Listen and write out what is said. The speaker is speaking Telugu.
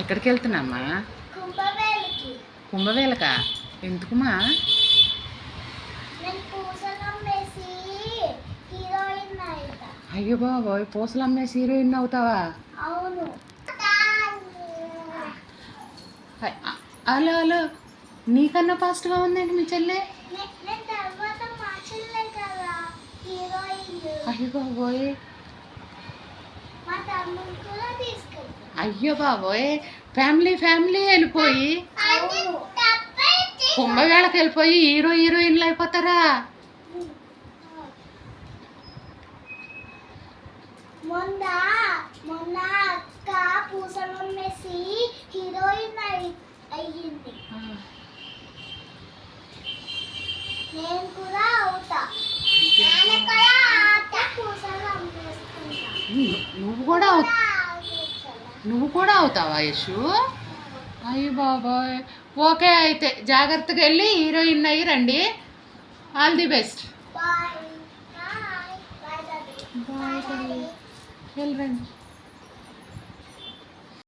ఎక్కడికి వెళ్తున్నామ్మా? కుంభవేలకా? ఎందుకుమా? అయ్యో బాబోయ్, పూసలు అమ్మేసి హీరోయిన్ అవుతావా? హలో హలో, నీకన్నా ఫాస్ట్గా ఉందండి మీ చెల్లె. అయ్యో బాబోయ్, అయ్యో బాబోయ్, ఫ్యామిలీ ఫ్యామిలీ వెళ్ళిపోయి కుంభవేళకి వెళ్ళిపోయి హీరోయిన్లు అయిపోతారా? మొన్న అక్క పూసలమ్మేసి హీరోయిన్ అయ్యింది. నేను కూడా అవుతా. నువ్వు కూడా అవుతావా యశు? అయ్యో బాబాయ్, ఓకే అయితే జాగ్రత్తగా వెళ్ళి హీరోయిన్ అయ్యి రండి. All the best. Bye. Bye, వెళ్ళండి.